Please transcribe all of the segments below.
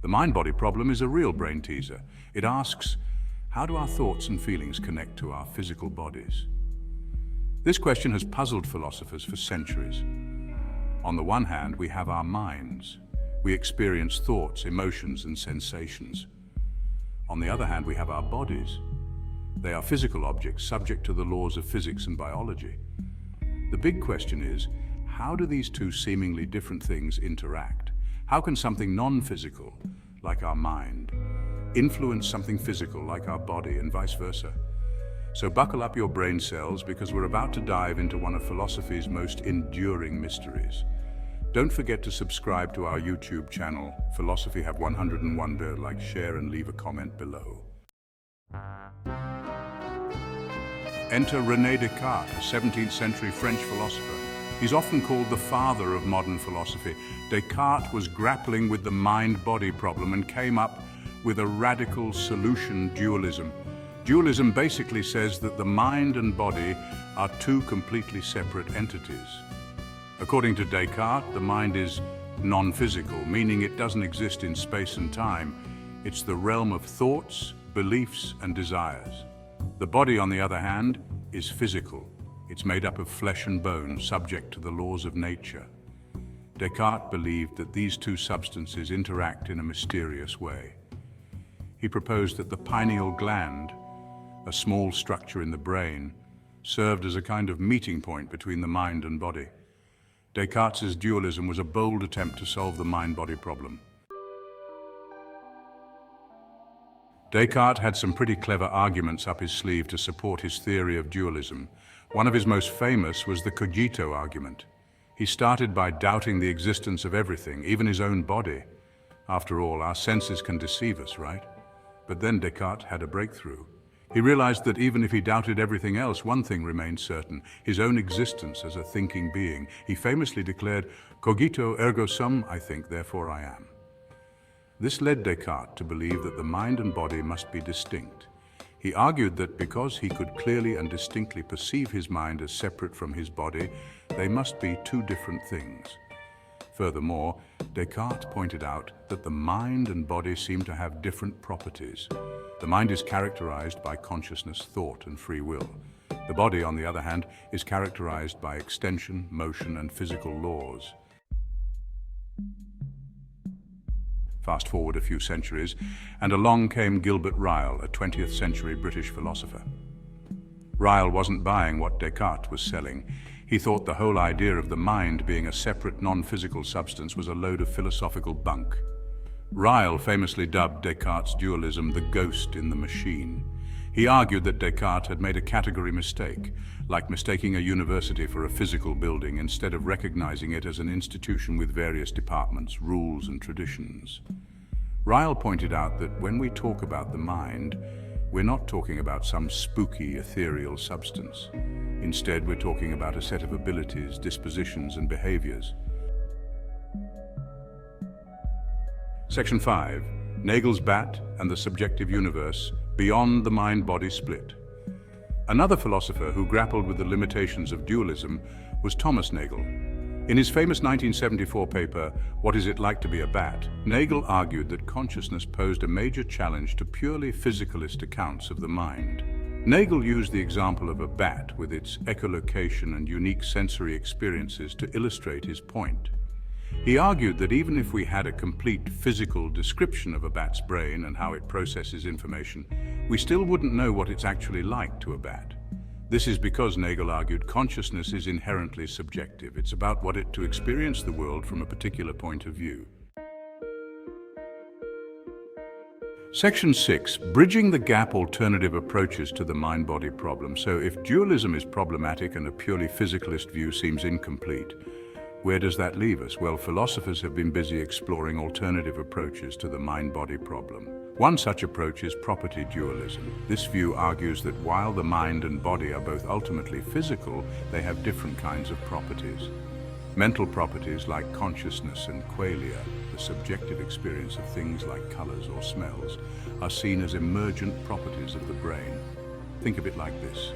The mind-body problem is a real brain teaser. It asks, how do our thoughts and feelings connect to our physical bodies? This question has puzzled philosophers for centuries. On the one hand, we have our minds. We experience thoughts, emotions, and sensations. On the other hand, we have our bodies. They are physical objects subject to the laws of physics and biology. The big question is, how do these two seemingly different things interact? How can something non-physical, like our mind, influence something physical like our body, and vice versa? So buckle up your brain cells, because we're about to dive into one of philosophy's most enduring mysteries. Don't forget to subscribe to our YouTube channel, Philosophy Have 101 Wonder, like, share, and leave a comment below. Enter René Descartes, a 17th century French philosopher. He's often called the father of modern philosophy. Descartes was grappling with the mind-body problem and came up with a radical solution: dualism. Dualism basically says that the mind and body are two completely separate entities. According to Descartes, the mind is non-physical, meaning it doesn't exist in space and time. It's the realm of thoughts, beliefs, and desires. The body, on the other hand, is physical. It's made up of flesh and bone, subject to the laws of nature. Descartes believed that these two substances interact in a mysterious way. He proposed that the pineal gland, a small structure in the brain, served as a kind of meeting point between the mind and body. Descartes' dualism was a bold attempt to solve the mind-body problem. Descartes had some pretty clever arguments up his sleeve to support his theory of dualism. One of his most famous was the Coito Argument. He started by doubting the existence of everything, even his own body. After all, our senses can deceive us, right? But then Descartes had a breakthrough. He realized that even if he doubted everything else, one thing remained certain: his own existence as a thinking being. He famously declared, "Cogito ergo sum, I think, therefore I am." This led Descartes to believe that the mind and body must be distinct. He argued that because he could clearly and distinctly perceive his mind as separate from his body, they must be two different things. Furthermore, Descartes pointed out that the mind and body seem to have different properties. The mind is characterized by consciousness, thought, and free will. The body, on the other hand, is characterized by extension, motion, and physical laws. Fast forward a few centuries, and along came Gilbert Riley, a 20th century British philosopher. Riley wasn't buying what Descartes was selling. He thought the whole idea of the mind being a separate, non-physical substance was a load of philosophical bunk. Riley famously dubbed Descartes' dualism the ghost in the machine. He argued that Descartes had made a category mistake, like mistaking a university for a physical building instead of recognizing it as an institution with various departments, rules, and traditions. Riley pointed out that when we talk about the mind, we're not talking about some spooky, ethereal substance. Instead, we're talking about a set of abilities, dispositions, and behaviors. Section 5. Nagel's bat and the subjective universe beyond the mind-body split. Another philosopher who grappled with the limitations of dualism was Thomas Nagel. In his famous 1974 paper, What Is It Like to Be a Bat?, Nagel argued that consciousness posed a major challenge to purely physicalist accounts of the mind. Nagel used the example of a bat with its echolocation and unique sensory experiences to illustrate his point. He argued that even if we had a complete physical description of a bat's brain and how it processes information, we still wouldn't know what it's actually like to a bat. This is because, Nagel argued, consciousness is inherently subjective. It's about what it to experience the world from a particular point of view. Section 6. Bridging the gap: alternative approaches to the mind-body problem. So if dualism is problematic and a purely physicalist view seems incomplete, where does that leave us? Well, philosophers have been busy exploring alternative approaches to the mind-body problem. One such approach is property dualism. This view argues that while the mind and body are both ultimately physical, they have different kinds of properties. Mental properties like consciousness and qualia, the subjective experience of things like colors or smells, are seen as emergent properties of the brain. Think of it like this.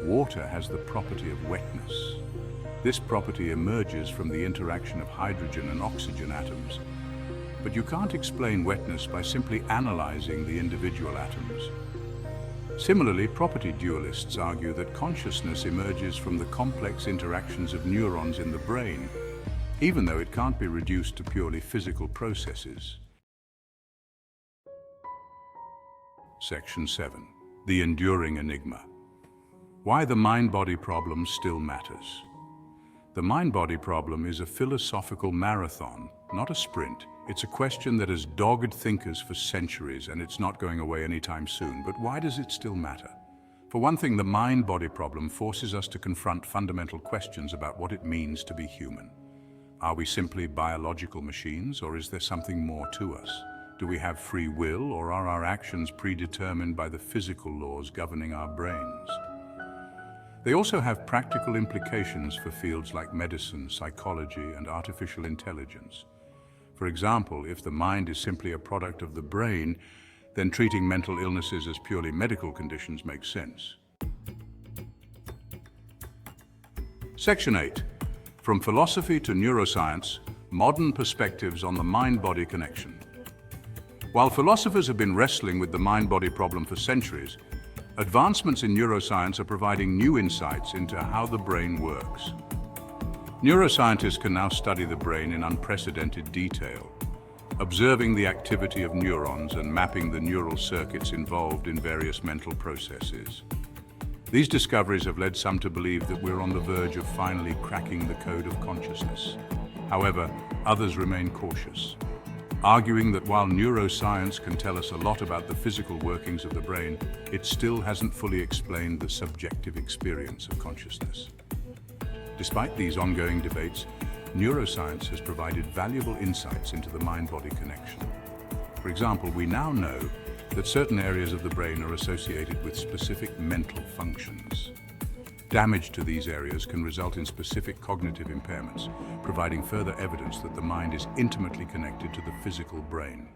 Water has the property of wetness. This property emerges from the interaction of hydrogen and oxygen atoms. But you can't explain wetness by simply analyzing the individual atoms. Similarly, property dualists argue that consciousness emerges from the complex interactions of neurons in the brain, even though it can't be reduced to purely physical processes. Section 7. The Enduring Enigma. Why the mind-body problem still matters. The mind-body problem is a philosophical marathon, not a sprint. It's a question that has dogged thinkers for centuries, and it's not going away anytime soon. But why does it still matter? For one thing, the mind-body problem forces us to confront fundamental questions about what it means to be human. Are we simply biological machines, or is there something more to us? Do we have free will, or are our actions predetermined by the physical laws governing our brains? They also have practical implications for fields like medicine, psychology, and artificial intelligence. For example, if the mind is simply a product of the brain, then treating mental illnesses as purely medical conditions makes sense. Section 8. From philosophy to neuroscience, modern perspectives on the mind-body connection. While philosophers have been wrestling with the mind-body problem for centuries, advancements in neuroscience are providing new insights into how the brain works. Neuroscientists can now study the brain in unprecedented detail, observing the activity of neurons and mapping the neural circuits involved in various mental processes. These discoveries have led some to believe that we're on the verge of finally cracking the code of consciousness. However, others remain cautious, arguing that while neuroscience can tell us a lot about the physical workings of the brain, it still hasn't fully explained the subjective experience of consciousness. Despite these ongoing debates, neuroscience has provided valuable insights into the mind-body connection. For example, we now know that certain areas of the brain are associated with specific mental functions. Damage to these areas can result in specific cognitive impairments, providing further evidence that the mind is intimately connected to the physical brain.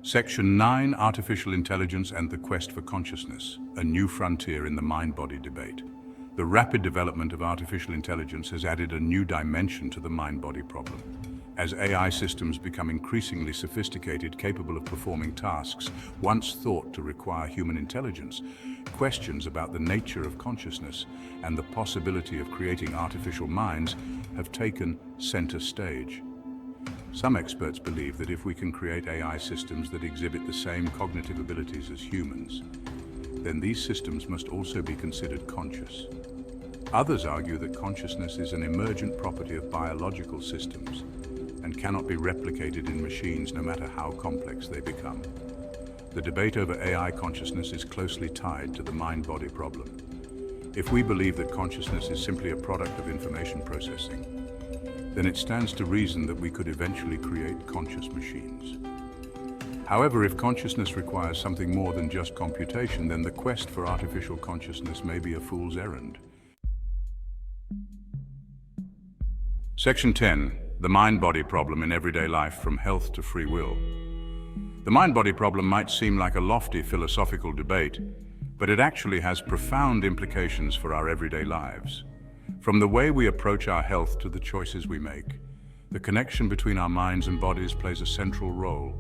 Section 9. Artificial Intelligence and the Quest for Consciousness, a new frontier in the mind-body debate. The rapid development of artificial intelligence has added a new dimension to the mind-body problem. As AI systems become increasingly sophisticated, capable of performing tasks once thought to require human intelligence, questions about the nature of consciousness and the possibility of creating artificial minds have taken center stage. Some experts believe that if we can create AI systems that exhibit the same cognitive abilities as humans, then these systems must also be considered conscious. Others argue that consciousness is an emergent property of biological systems and cannot be replicated in machines no matter how complex they become. The debate over AI consciousness is closely tied to the mind-body problem. If we believe that consciousness is simply a product of information processing, then it stands to reason that we could eventually create conscious machines. However, if consciousness requires something more than just computation, then the quest for artificial consciousness may be a fool's errand. Section 10. The mind-body problem in everyday life, from health to free will. The mind-body problem might seem like a lofty philosophical debate, but it actually has profound implications for our everyday lives. From the way we approach our health to the choices we make, the connection between our minds and bodies plays a central role.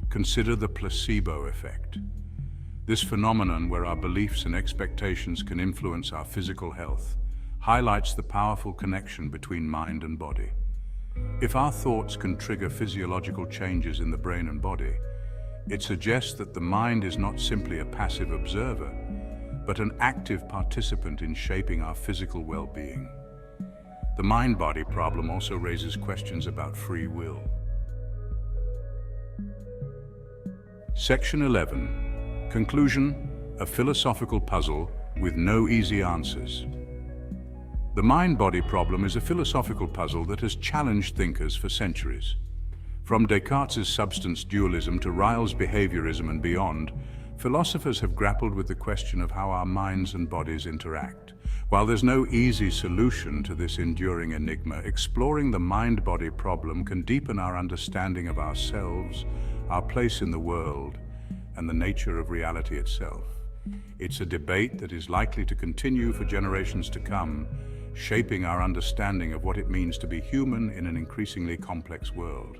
Consider the placebo effect. This phenomenon, where our beliefs and expectations can influence our physical health, highlights the powerful connection between mind and body. If our thoughts can trigger physiological changes in the brain and body, it suggests that the mind is not simply a passive observer, but an active participant in shaping our physical well-being. The mind-body problem also raises questions about free will. Section 11. Conclusion: a philosophical puzzle with no easy answers. The mind-body problem is a philosophical puzzle that has challenged thinkers for centuries. From Descartes' substance dualism to Ryle's behaviorism and beyond, philosophers have grappled with the question of how our minds and bodies interact. While there's no easy solution to this enduring enigma, exploring the mind-body problem can deepen our understanding of ourselves, our place in the world, and the nature of reality itself. It's a debate that is likely to continue for generations to come, shaping our understanding of what it means to be human in an increasingly complex world.